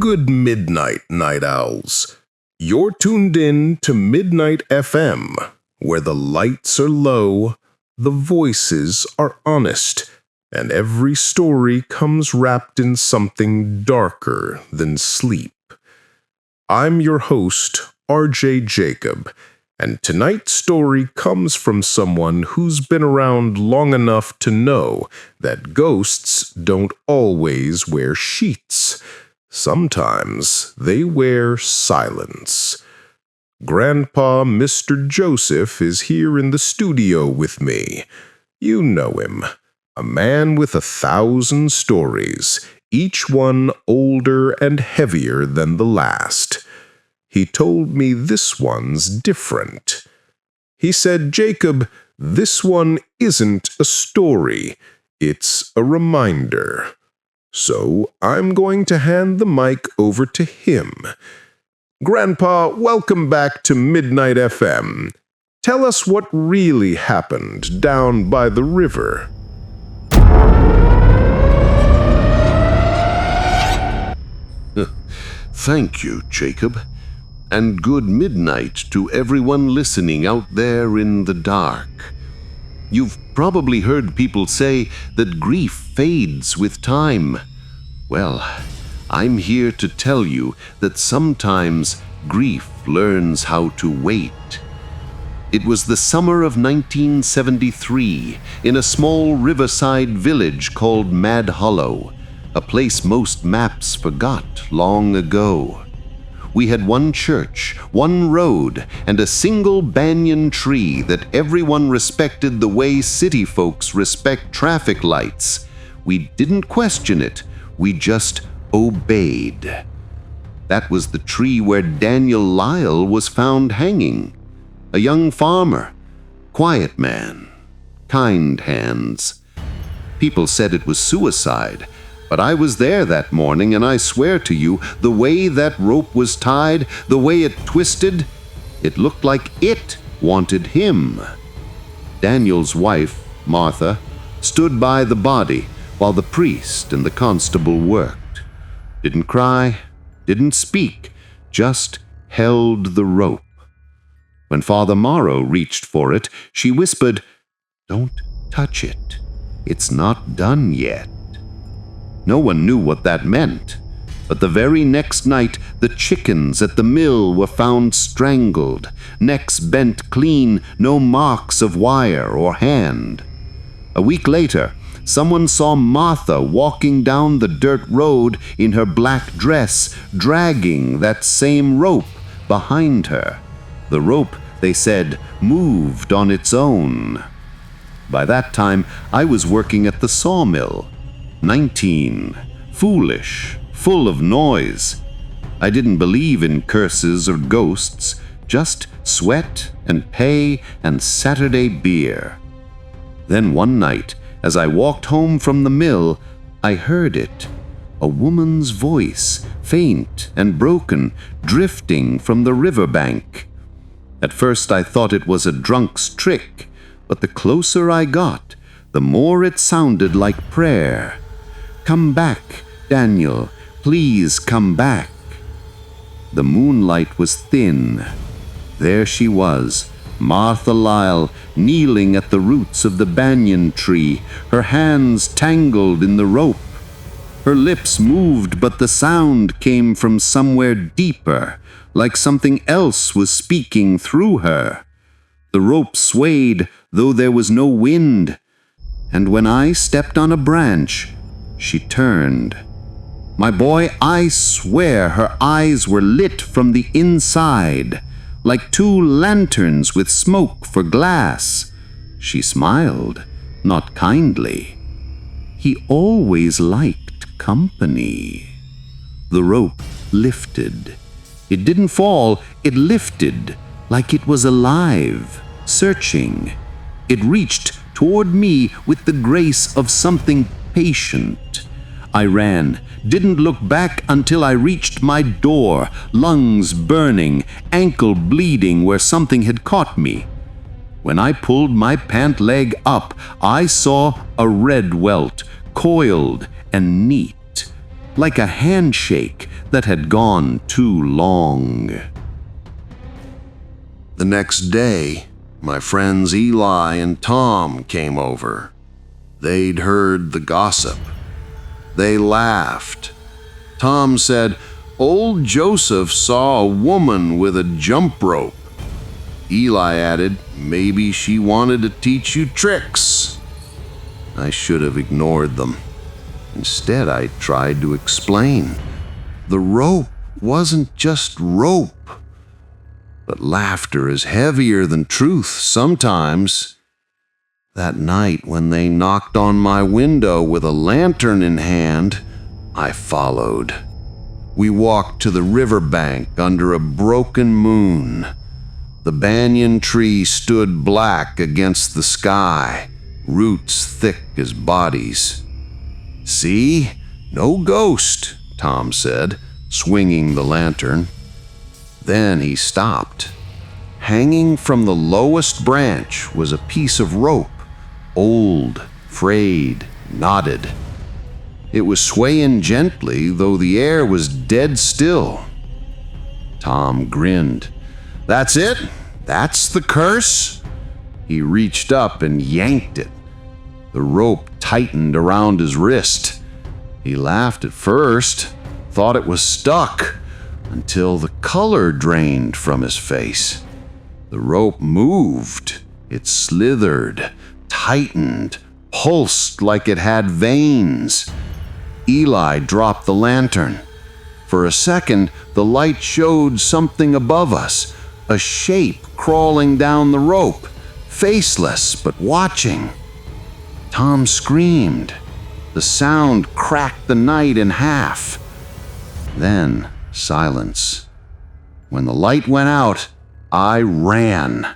Good midnight, night owls. You're tuned in to Midnight FM, where the lights are low, the voices are honest, and every story comes wrapped in something darker than sleep. I'm your host, RJ Jacob, and tonight's story comes from someone who's been around long enough to know that ghosts don't always wear sheets. Sometimes they wear silence. Grandpa Mr. Joseph is here in the studio with me. You know him, a man with 1,000 stories, each one older and heavier than the last. He told me this one's different. He said, "Jacob, this one isn't a story, it's a reminder." So I'm going to hand the mic over to him. Grandpa, welcome back to Midnight FM. Tell us what really happened down by the river. Thank you, Jacob. And good midnight to everyone listening out there in the dark. You've probably heard people say that grief fades with time. Well, I'm here to tell you that sometimes grief learns how to wait. It was the summer of 1973 in a small riverside village called Madhollow, a place most maps forgot long ago. We had one church, one road, and a single banyan tree that everyone respected the way city folks respect traffic lights. We didn't question it, we just obeyed. That was the tree where Daniel Lyle was found hanging. A young farmer, quiet man, kind hands. People said it was suicide. But I was there that morning, and I swear to you, the way that rope was tied, the way it twisted, it looked like it wanted him. Daniel's wife, Martha, stood by the body while the priest and the constable worked. Didn't cry, didn't speak, just held the rope. When Father Morrow reached for it, she whispered, "Don't touch it. It's not done yet." No one knew what that meant, but the very next night the chickens at the mill were found strangled, necks bent clean, no marks of wire or hand. A week later, someone saw Martha walking down the dirt road in her black dress, dragging that same rope behind her. The rope, they said, moved on its own. By that time, I was working at the sawmill. 19, foolish, full of noise. I didn't believe in curses or ghosts, just sweat and pay and Saturday beer. Then one night, as I walked home from the mill, I heard it, a woman's voice, faint and broken, drifting from the riverbank. At first I thought it was a drunk's trick, but the closer I got, the more it sounded like prayer. "Come back, Daniel, please come back." The moonlight was thin. There she was, Martha Lyle, kneeling at the roots of the banyan tree, her hands tangled in the rope. Her lips moved, but the sound came from somewhere deeper, like something else was speaking through her. The rope swayed, though there was no wind, and when I stepped on a branch, she turned. My boy, I swear her eyes were lit from the inside, like two lanterns with smoke for glass. She smiled, not kindly. He always liked company. The rope lifted. It didn't fall, it lifted, like it was alive, searching. It reached toward me with the grace of something patient. I ran, didn't look back until I reached my door, lungs burning, ankle bleeding where something had caught me. When I pulled my pant leg up, I saw a red welt, coiled and neat. Like a handshake, that had gone too long. The next day, my friends Eli and Tom came over. They'd heard the gossip. They laughed. Tom said, "Old Joseph saw a woman with a jump rope." Eli added, "Maybe she wanted to teach you tricks." I should have ignored them. Instead, I tried to explain. The rope wasn't just rope. But laughter is heavier than truth sometimes. That night, when they knocked on my window with a lantern in hand, I followed. We walked to the riverbank under a broken moon. The banyan tree stood black against the sky, roots thick as bodies. "See? No ghost," Tom said, swinging the lantern. Then he stopped. Hanging from the lowest branch was a piece of rope, old, frayed, knotted. It was swaying gently, though the air was dead still. Tom grinned. "That's it? That's the curse?" He reached up and yanked it. The rope tightened around his wrist. He laughed at first, thought it was stuck, until the color drained from his face. The rope moved. It slithered, tightened, pulsed like it had veins. Eli dropped the lantern. For a second, the light showed something above us, a shape crawling down the rope, faceless but watching. Tom screamed. The sound cracked the night in half. Then silence. When the light went out, I ran.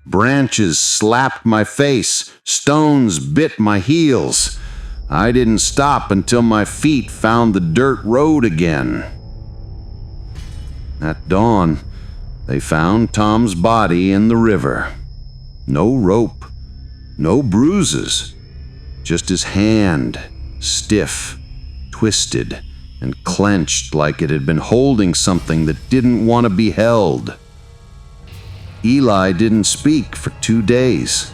Branches slapped my face, stones bit my heels. I didn't stop until my feet found the dirt road again. At dawn, they found Tom's body in the river. No rope, no bruises, just his hand, stiff, twisted, and clenched like it had been holding something that didn't want to be held. Eli didn't speak for 2 days.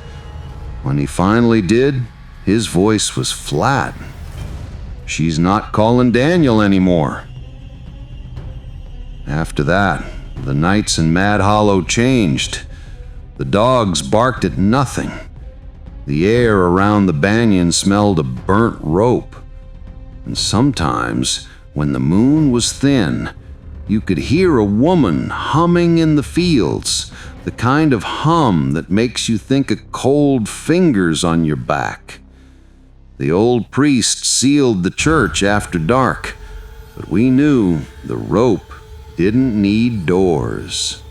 When he finally did, his voice was flat. "She's not calling Daniel anymore." After that, the nights in Madhollow changed. The dogs barked at nothing. The air around the banyan smelled of burnt rope. And sometimes, when the moon was thin, you could hear a woman humming in the fields, the kind of hum that makes you think of cold fingers on your back. The old priest sealed the church after dark, but we knew the rope didn't need doors.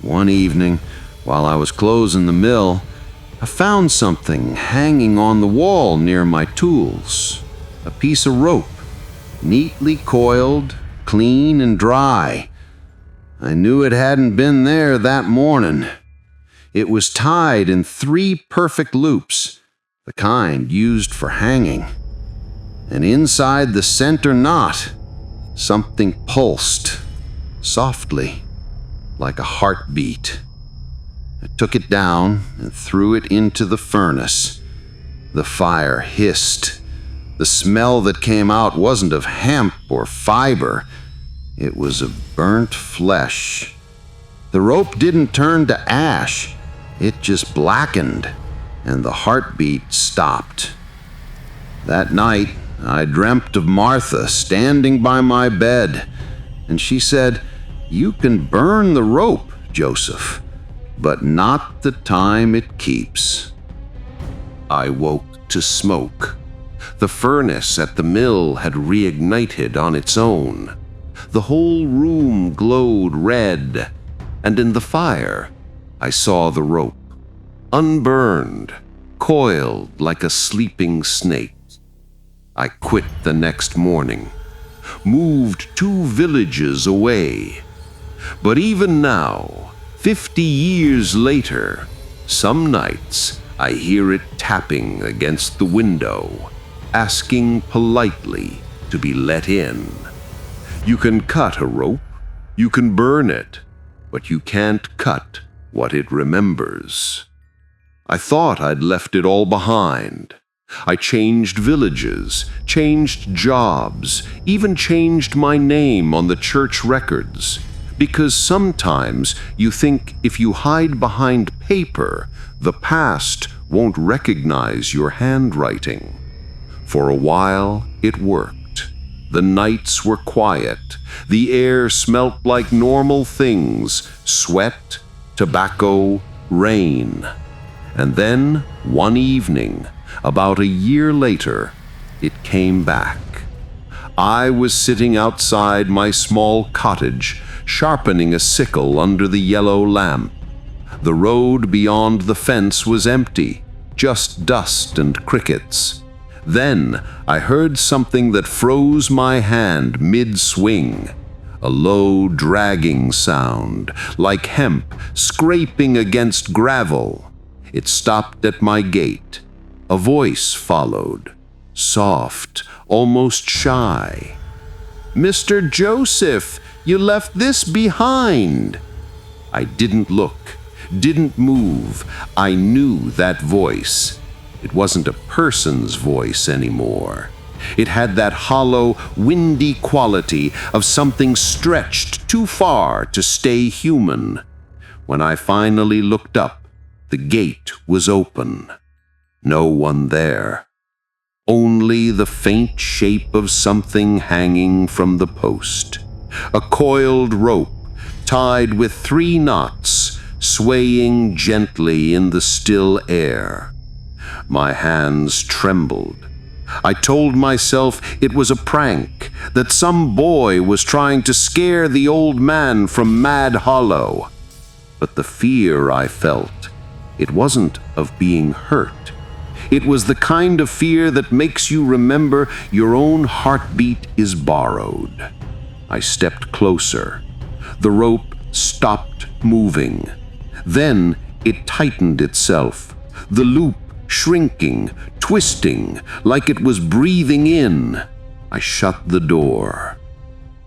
One evening, while I was closing the mill, I found something hanging on the wall near my tools. A piece of rope, neatly coiled, clean and dry. I knew it hadn't been there that morning. It was tied in 3 perfect loops, the kind used for hanging. And inside the center knot, something pulsed, softly, like a heartbeat. I took it down and threw it into the furnace. The fire hissed. The smell that came out wasn't of hemp or fiber. It was of burnt flesh. The rope didn't turn to ash. It just blackened, and the heartbeat stopped. That night, I dreamt of Martha standing by my bed, and she said, "You can burn the rope, Joseph, but not the time it keeps." I woke to smoke. The furnace at the mill had reignited on its own. The whole room glowed red, and in the fire, I saw the rope, unburned, coiled like a sleeping snake. I quit the next morning, moved 2 villages away. But even now, 50 years later, some nights I hear it tapping against the window, asking politely to be let in. You can cut a rope, you can burn it, but you can't cut what it remembers. I thought I'd left it all behind. I changed villages, changed jobs, even changed my name on the church records. Because sometimes you think if you hide behind paper, the past won't recognize your handwriting. For a while, it worked. The nights were quiet. The air smelt like normal things: sweat, tobacco, rain. And then, one evening, about a year later, it came back. I was sitting outside my small cottage, sharpening a sickle under the yellow lamp. The road beyond the fence was empty, just dust and crickets. Then I heard something that froze my hand mid-swing. A low, dragging sound, like hemp scraping against gravel. It stopped at my gate. A voice followed, soft, almost shy. "Mr. Joseph, you left this behind." I didn't look, didn't move. I knew that voice. It wasn't a person's voice anymore. It had that hollow, windy quality of something stretched too far to stay human. When I finally looked up, the gate was open. No one there. Only the faint shape of something hanging from the post. A coiled rope, tied with 3 knots, swaying gently in the still air. My hands trembled. I told myself it was a prank, that some boy was trying to scare the old man from Madhollow. But the fear I felt, it wasn't of being hurt. It was the kind of fear that makes you remember your own heartbeat is borrowed. I stepped closer. The rope stopped moving. Then it tightened itself, the loop shrinking, twisting, like it was breathing in. I shut the door.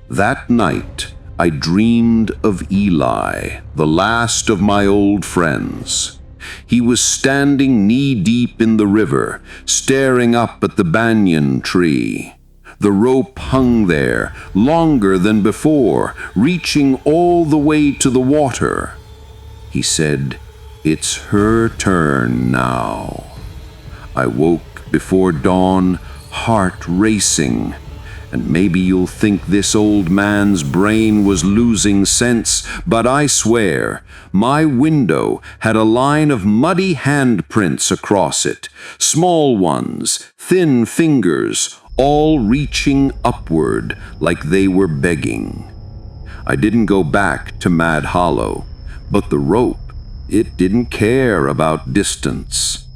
That night, I dreamed of Eli, the last of my old friends. He was standing knee-deep in the river, staring up at the banyan tree. The rope hung there, longer than before, reaching all the way to the water. He said, "It's her turn now." I woke before dawn, heart racing. And maybe you'll think this old man's brain was losing sense, but I swear, my window had a line of muddy handprints across it, small ones, thin fingers, all reaching upward like they were begging. I didn't go back to Madhollow, but the rope, it didn't care about distance.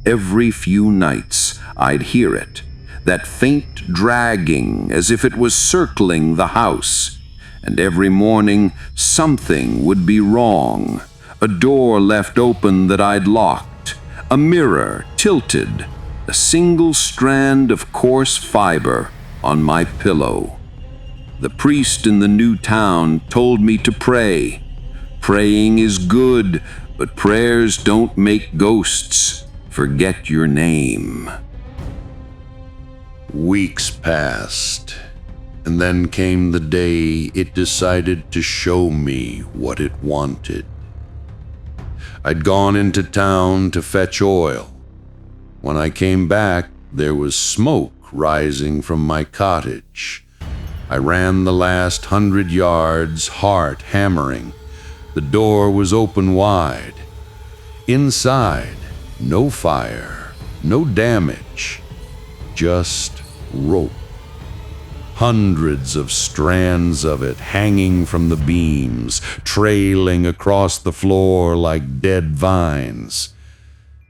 Every few nights I'd hear it, that faint dragging as if it was circling the house. And every morning something would be wrong. A door left open that I'd locked, a mirror tilted, a single strand of coarse fiber on my pillow. The priest in the new town told me to pray. Praying is good, but prayers don't make ghosts forget your name. Weeks passed, and then came the day it decided to show me what it wanted. I'd gone into town to fetch oil. When I came back, there was smoke rising from my cottage. I ran the last 100 yards, heart hammering. The door was open wide. Inside, no fire, no damage, just rope. Hundreds of strands of it hanging from the beams, trailing across the floor like dead vines.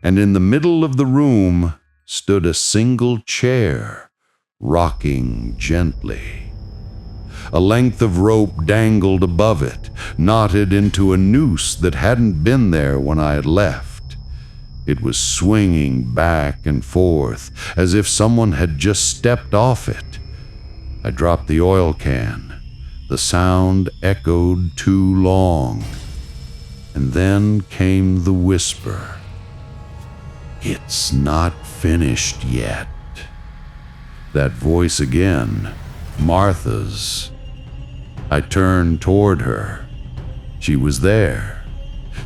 And in the middle of the room stood a single chair, rocking gently. A length of rope dangled above it, knotted into a noose that hadn't been there when I had left. It was swinging back and forth as if someone had just stepped off it. I dropped the oil can, The sound echoed too long, and then came the whisper. "It's not finished yet." That voice again, Martha's. I turned toward her. She was there,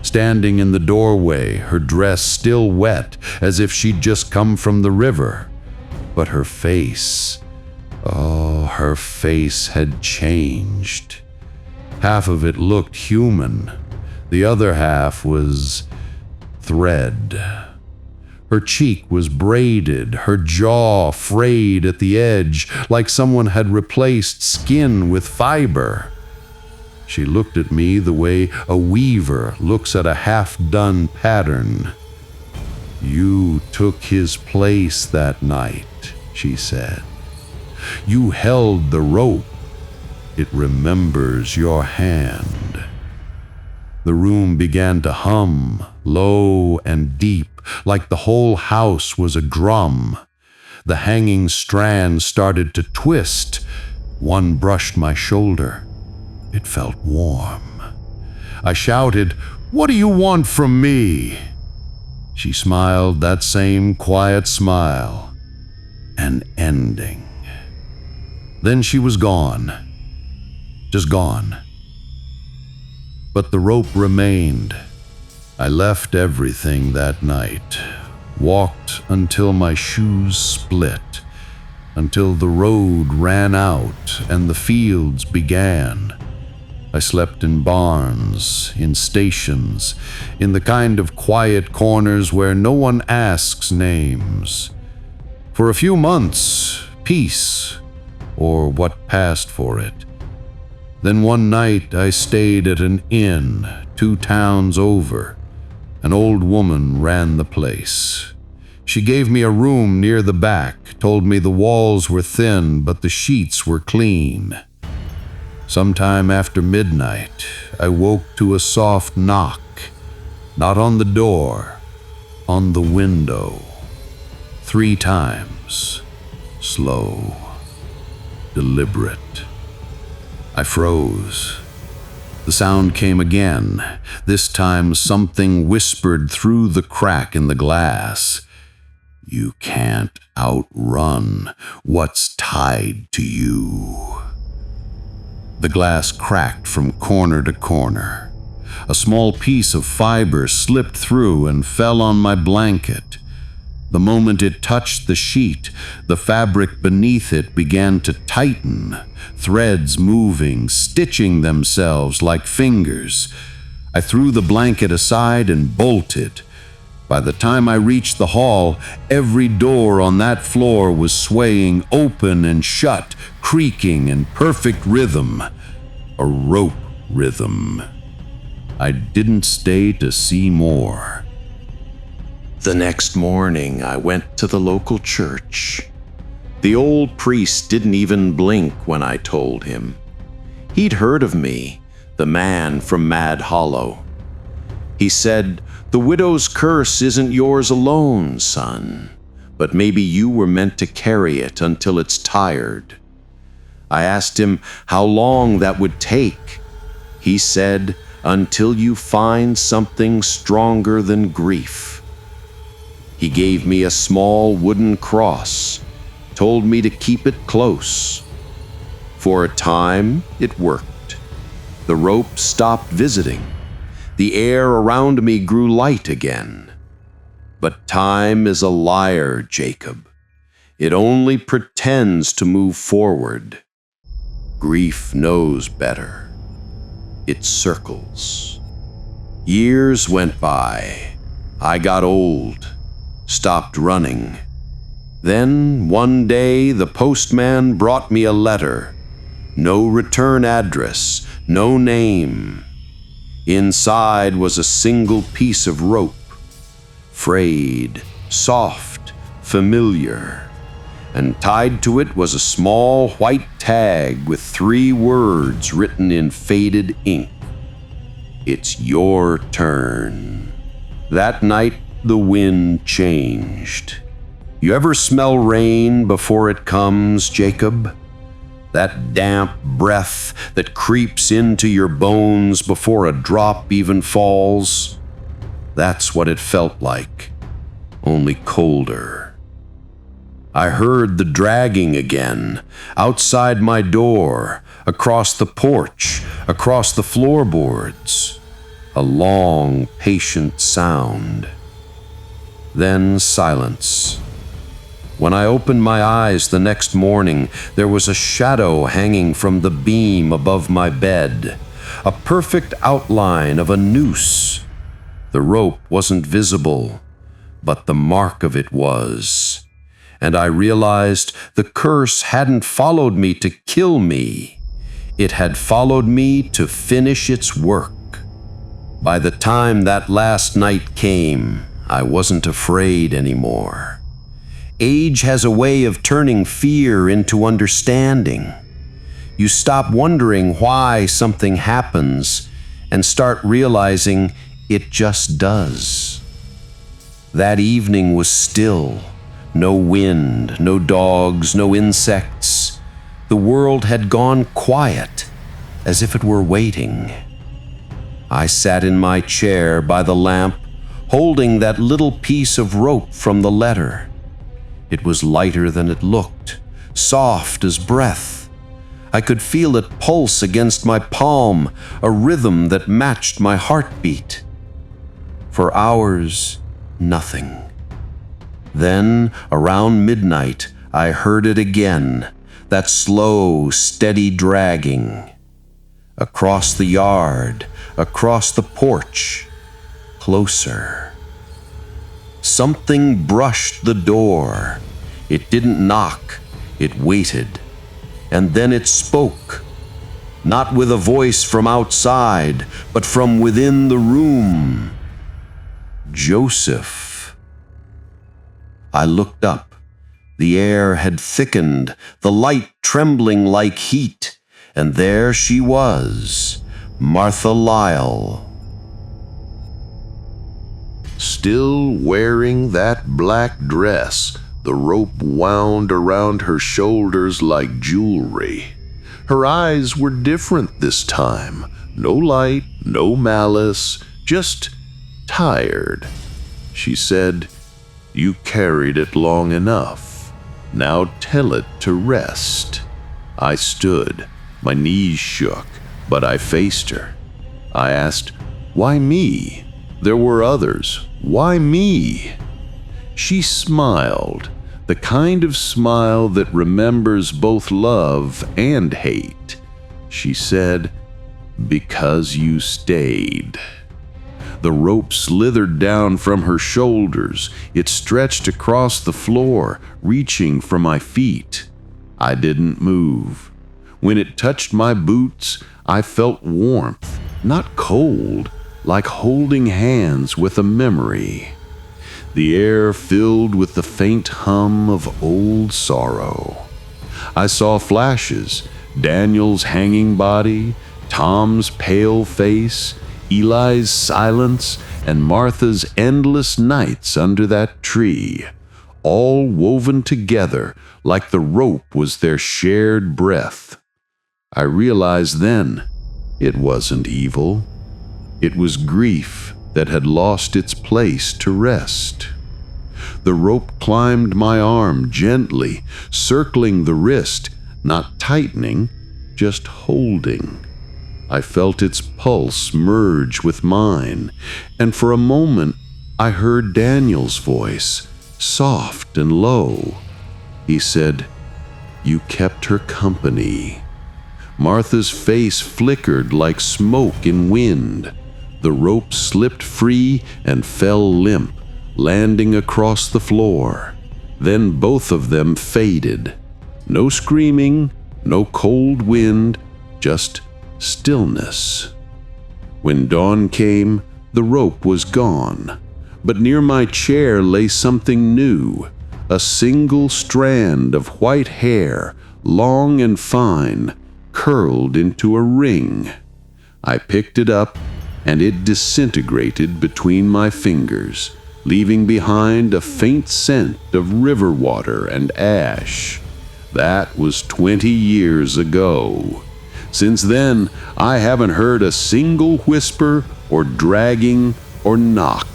standing in the doorway, her dress still wet, as if she'd just come from the river. But her face, her face had changed. Half of it looked human. The other half was thread. Her cheek was braided, her jaw frayed at the edge, like someone had replaced skin with fiber. She looked at me the way a weaver looks at a half-done pattern. "You took his place that night," she said. "You held the rope. It remembers your hand." The room began to hum, low and deep, like the whole house was a drum. The hanging strands started to twist. One brushed my shoulder. It felt warm. I shouted, "What do you want from me?" She smiled that same quiet smile. An ending. Then she was gone. Just gone. But the rope remained. I left everything that night, walked until my shoes split, until the road ran out and the fields began. I slept in barns, in stations, in the kind of quiet corners where no one asks names. For a few months, peace, or what passed for it. Then one night I stayed at an inn 2 towns over. An old woman ran the place. She gave me a room near the back, told me the walls were thin but the sheets were clean. Sometime after midnight, I woke to a soft knock, not on the door, on the window. 3 times, slow, deliberate. I froze. The sound came again. This time something whispered through the crack in the glass. "You can't outrun what's tied to you." The glass cracked from corner to corner. A small piece of fiber slipped through and fell on my blanket. The moment it touched the sheet, the fabric beneath it began to tighten, threads moving, stitching themselves like fingers. I threw the blanket aside and bolted. By the time I reached the hall, every door on that floor was swaying open and shut, creaking in perfect rhythm. A rope rhythm. I didn't stay to see more. The next morning, I went to the local church. The old priest didn't even blink when I told him. He'd heard of me, the man from Madhollow. He said, "The widow's curse isn't yours alone, son, but maybe you were meant to carry it until it's tired." I asked him how long that would take. He said, "Until you find something stronger than grief." He gave me a small wooden cross, told me to keep it close. For a time, it worked. The rope stopped visiting. The air around me grew light again. But time is a liar, Jacob. It only pretends to move forward. Grief knows better. It circles. Years went by. I got old. Stopped running. Then, one day, the postman brought me a letter. No return address, no name. Inside was a single piece of rope. Frayed, soft, familiar. And tied to it was a small white tag with 3 words written in faded ink. "It's your turn." That night, the wind changed. You ever smell rain before it comes, Jacob? That damp breath that creeps into your bones before a drop even falls. That's what it felt like, only colder. I heard the dragging again, outside my door, across the porch, across the floorboards. A long, patient sound. Then silence. When I opened my eyes the next morning, there was a shadow hanging from the beam above my bed, a perfect outline of a noose. The rope wasn't visible, but the mark of it was. And I realized the curse hadn't followed me to kill me. It had followed me to finish its work. By the time that last night came, I wasn't afraid anymore. Age has a way of turning fear into understanding. You stop wondering why something happens and start realizing it just does. That evening was still. No wind, no dogs, no insects. The world had gone quiet, as if it were waiting. I sat in my chair by the lamp, holding that little piece of rope from the letter. It was lighter than it looked, soft as breath. I could feel it pulse against my palm, a rhythm that matched my heartbeat. For hours, nothing. Then, around midnight, I heard it again, that slow, steady dragging. Across the yard, across the porch, closer. Something brushed the door. It didn't knock, it waited. And then it spoke, not with a voice from outside, but from within the room. Joseph. I looked up. The air had thickened, the light trembling like heat, and there she was, Martha Lyle. Still wearing that black dress, the rope wound around her shoulders like jewelry. Her eyes were different this time. No light, no malice, just tired. She said, "You carried it long enough. Now tell it to rest." I stood. My knees shook, but I faced her. I asked, "Why me? There were others. Why me?" She smiled, the kind of smile that remembers both love and hate. She said, "Because you stayed." The rope slithered down from her shoulders. It stretched across the floor, reaching for my feet. I didn't move. When it touched my boots, I felt warmth, not cold, like holding hands with a memory. The air filled with the faint hum of old sorrow. I saw flashes, Daniel's hanging body, Tom's pale face, Eli's silence, and Martha's endless nights under that tree, all woven together like the rope was their shared breath. I realized then it wasn't evil. It was grief that had lost its place to rest. The rope climbed my arm gently, circling the wrist, not tightening, just holding. I felt its pulse merge with mine, and for a moment I heard Daniel's voice, soft and low. He said, "You kept her company." Martha's face flickered like smoke in wind. The rope slipped free and fell limp, landing across the floor. Then both of them faded. No screaming, no cold wind, just stillness. When dawn came, the rope was gone, but near my chair lay something new, a single strand of white hair, long and fine, curled into a ring. I picked it up, and it disintegrated between my fingers, leaving behind a faint scent of river water and ash. That was 20 years ago. Since then, I haven't heard a single whisper or dragging or knock.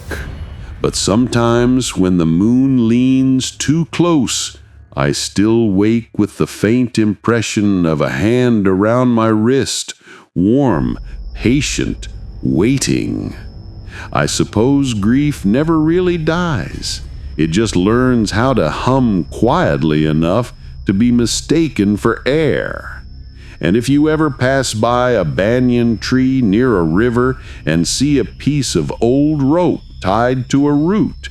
But sometimes when the moon leans too close, I still wake with the faint impression of a hand around my wrist, warm, patient, waiting. I suppose grief never really dies. It just learns how to hum quietly enough to be mistaken for air. And if you ever pass by a banyan tree near a river and see a piece of old rope tied to a root,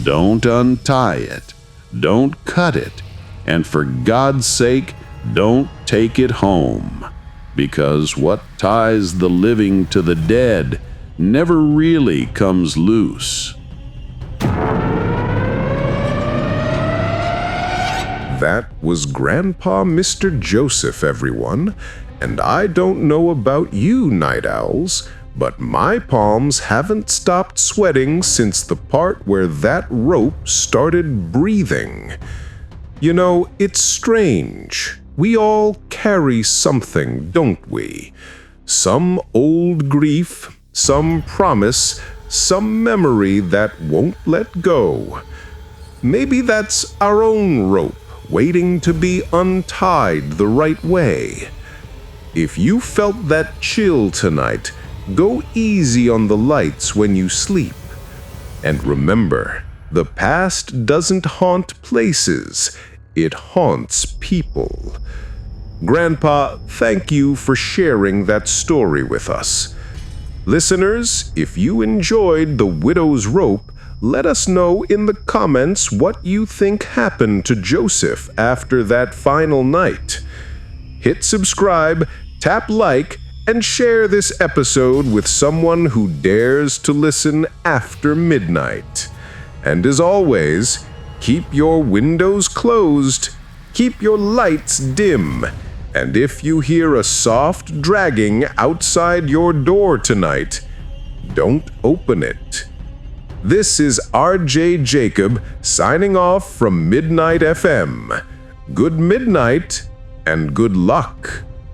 don't untie it, don't cut it, and for God's sake, don't take it home, because what ties the living to the dead never really comes loose. That was Grandpa Mr. Joseph, everyone. And I don't know about you, night owls, but my palms haven't stopped sweating since the part where that rope started breathing. You know, it's strange. We all carry something, don't we? Some old grief, some promise, some memory that won't let go. Maybe that's our own rope, waiting to be untied the right way. If you felt that chill tonight, go easy on the lights when you sleep. And remember, the past doesn't haunt places, it haunts people. Grandpa, thank you for sharing that story with us. Listeners, if you enjoyed The Widow's Rope, let us know in the comments what you think happened to Joseph after that final night. Hit subscribe, tap like, and share this episode with someone who dares to listen after midnight. And as always, keep your windows closed, keep your lights dim, and if you hear a soft dragging outside your door tonight, don't open it. This is RJ Jacob signing off from Midnight FM. Good midnight and good luck.